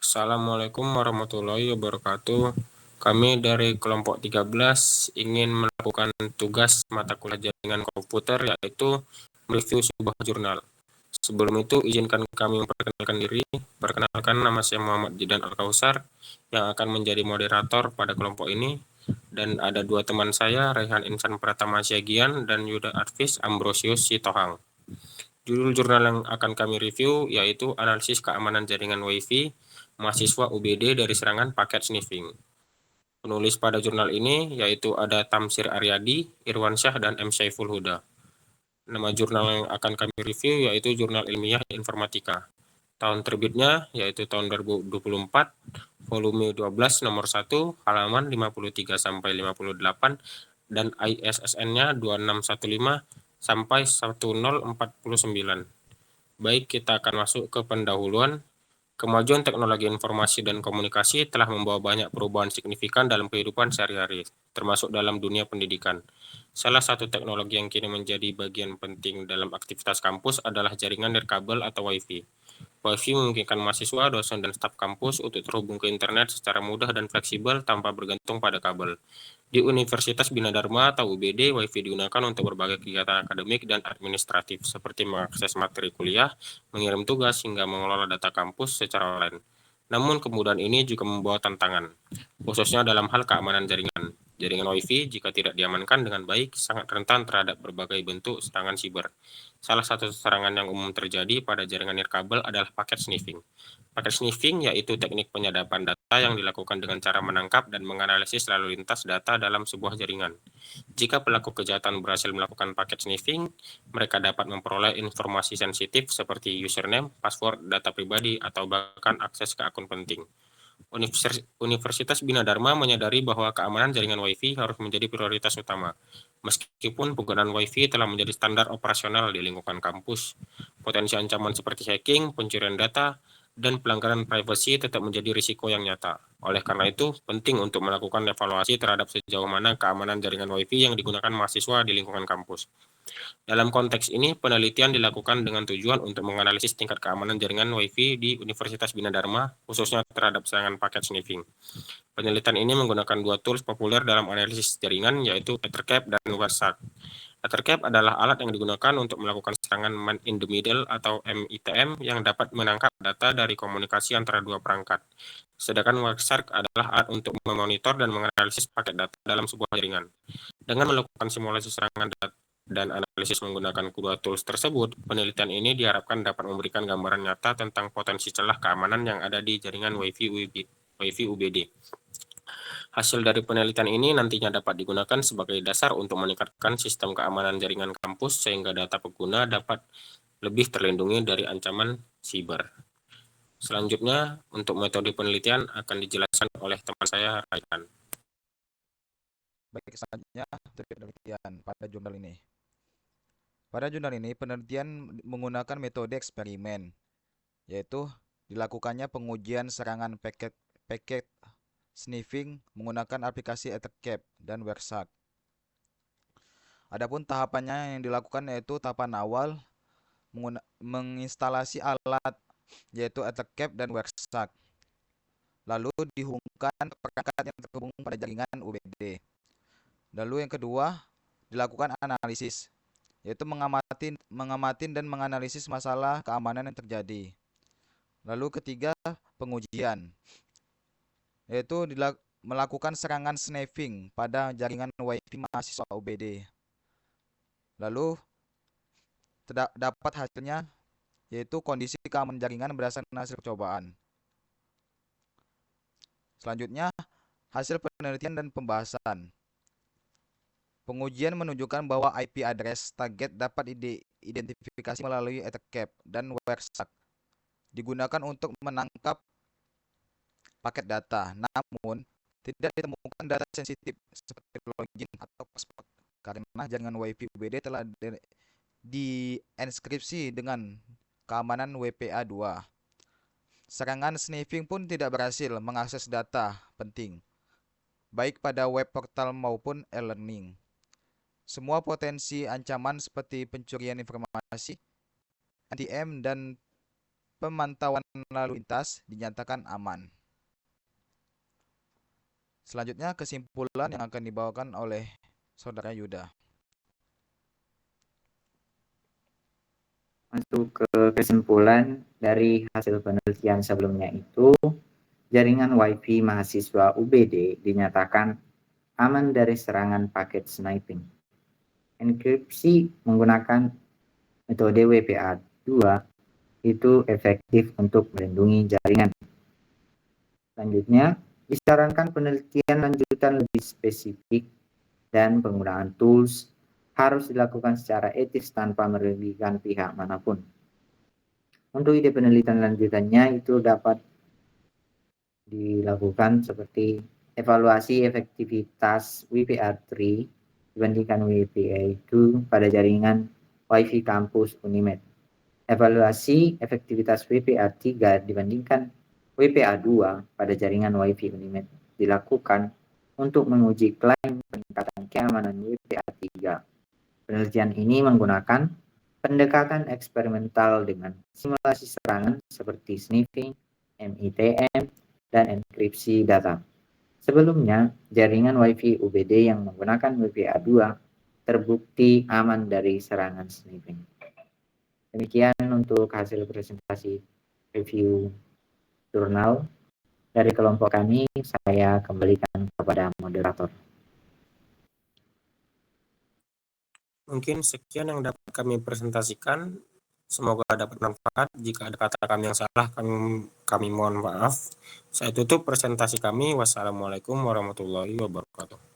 Assalamualaikum warahmatullahi wabarakatuh. Kami dari kelompok 13 ingin melakukan tugas mata kuliah jaringan komputer, yaitu mereview sebuah jurnal. Sebelum itu, izinkan kami memperkenalkan diri. Perkenalkan, nama saya Muhammad Jidan Al-Kausar, yang akan menjadi moderator pada kelompok ini. Dan ada dua teman saya, Rehan Insan Pratama Syagian dan Yuda Arfis Ambrosius Sitohang. Judul jurnal yang akan kami review yaitu Analisis Keamanan Jaringan Wi-Fi Mahasiswa UBD dari Serangan Paket Sniffing. Penulis pada jurnal ini yaitu ada Tamsir Aryadi, Irwansyah, dan M. Syaiful Huda. Nama jurnal yang akan kami review yaitu Jurnal Ilmiah Informatika. Tahun terbitnya yaitu tahun 2024, volume 12 nomor 1, halaman 53 sampai 58, dan ISSN-nya 2615 sampai 1049. Baik, kita akan masuk ke pendahuluan. Kemajuan teknologi informasi dan komunikasi telah membawa banyak perubahan signifikan dalam kehidupan sehari-hari, termasuk dalam dunia pendidikan. Salah satu teknologi yang kini menjadi bagian penting dalam aktivitas kampus adalah jaringan nirkabel atau Wi-Fi. Wi-Fi memungkinkan mahasiswa, dosen, dan staf kampus untuk terhubung ke internet secara mudah dan fleksibel tanpa bergantung pada kabel. Di Universitas Bina Dharma atau UBD, Wi-Fi digunakan untuk berbagai kegiatan akademik dan administratif, seperti mengakses materi kuliah, mengirim tugas, hingga mengelola data kampus secara online. Namun, kemudahan ini juga membawa tantangan, khususnya dalam hal keamanan jaringan. Jaringan Wi-Fi, jika tidak diamankan dengan baik, sangat rentan terhadap berbagai bentuk serangan siber. Salah satu serangan yang umum terjadi pada jaringan nirkabel adalah paket sniffing. Paket sniffing yaitu teknik penyadapan data yang dilakukan dengan cara menangkap dan menganalisis lalu lintas data dalam sebuah jaringan. Jika pelaku kejahatan berhasil melakukan paket sniffing, mereka dapat memperoleh informasi sensitif seperti username, password, data pribadi, atau bahkan akses ke akun penting. Universitas Bina Dharma menyadari bahwa keamanan jaringan Wi-Fi harus menjadi prioritas utama. Meskipun penggunaan Wi-Fi telah menjadi standar operasional di lingkungan kampus, potensi ancaman seperti hacking, pencurian data, dan pelanggaran privasi tetap menjadi risiko yang nyata. Oleh karena itu, penting untuk melakukan evaluasi terhadap sejauh mana keamanan jaringan Wi-Fi yang digunakan mahasiswa di lingkungan kampus. Dalam konteks ini, penelitian dilakukan dengan tujuan untuk menganalisis tingkat keamanan jaringan Wi-Fi di Universitas Bina Dharma, khususnya terhadap serangan paket sniffing. Penelitian ini menggunakan dua tools populer dalam analisis jaringan, yaitu Ethercap dan WireShark. Ethercap adalah alat yang digunakan untuk melakukan serangan man in the middle atau MITM yang dapat menangkap data dari komunikasi antara dua perangkat. Sedangkan WireShark adalah alat untuk memonitor dan menganalisis paket data dalam sebuah jaringan. Dengan melakukan simulasi serangan data dan analisis menggunakan kedua tools tersebut, penelitian ini diharapkan dapat memberikan gambaran nyata tentang potensi celah keamanan yang ada di jaringan Wi-Fi UBD. Hasil dari penelitian ini nantinya dapat digunakan sebagai dasar untuk meningkatkan sistem keamanan jaringan kampus sehingga data pengguna dapat lebih terlindungi dari ancaman siber. Selanjutnya, untuk metode penelitian akan dijelaskan oleh teman saya, Raihan. Baik, selanjutnya metode penelitian pada jurnal ini. Pada jurnal ini, penelitian menggunakan metode eksperimen, yaitu dilakukannya pengujian serangan paket sniffing menggunakan aplikasi Ethercap dan WireShark. Adapun tahapannya yang dilakukan yaitu tahapan awal menginstalasi alat yaitu Ethercap dan WireShark. Lalu dihubungkan perangkat yang terhubung pada jaringan UBD. Lalu yang kedua, dilakukan analisis, yaitu mengamati dan menganalisis masalah keamanan yang terjadi. Lalu ketiga, pengujian, yaitu melakukan serangan sniffing pada jaringan Wi-Fi mahasiswa UBD. Lalu dapat hasilnya, yaitu kondisi keamanan jaringan berdasarkan hasil percobaan. Selanjutnya, hasil penelitian dan pembahasan. Pengujian menunjukkan bahwa IP address target dapat diidentifikasi melalui Ethercap dan WireShark digunakan untuk menangkap paket data, namun tidak ditemukan data sensitif seperti login atau password karena jaringan Wi-Fi UBD telah dienkripsi dengan keamanan WPA2. Serangan sniffing pun tidak berhasil mengakses data penting, baik pada web portal maupun e-learning. Semua potensi ancaman seperti pencurian informasi, NTM, dan pemantauan lalu lintas dinyatakan aman. Selanjutnya kesimpulan yang akan dibawakan oleh Saudara Yuda. Untuk kesimpulan dari hasil penelitian sebelumnya itu, jaringan Wi-Fi mahasiswa UBD dinyatakan aman dari serangan paket sniping. Enkripsi menggunakan metode WPA2 itu efektif untuk melindungi jaringan. Selanjutnya, disarankan penelitian lanjutan lebih spesifik dan penggunaan tools harus dilakukan secara etis tanpa merugikan pihak manapun. Untuk ide penelitian lanjutannya itu dapat dilakukan seperti evaluasi efektivitas WPA3 dibandingkan WPA2 pada jaringan Wi-Fi kampus Unimed. Evaluasi efektivitas WPA3 dibandingkan WPA2 pada jaringan Wi-Fi Unimed dilakukan untuk menguji klaim peningkatan keamanan WPA3. Penelitian ini menggunakan pendekatan eksperimental dengan simulasi serangan seperti sniffing, MITM, dan enkripsi data. Sebelumnya, jaringan Wi-Fi UBD yang menggunakan WPA2 terbukti aman dari serangan sniffing. Demikian untuk hasil presentasi review jurnal dari kelompok kami. Saya kembalikan kepada moderator. Mungkin sekian yang dapat kami presentasikan. Semoga dapat manfaat. Jika ada kata kami yang salah, kami mohon maaf. Saya tutup presentasi kami. Wassalamualaikum warahmatullahi wabarakatuh.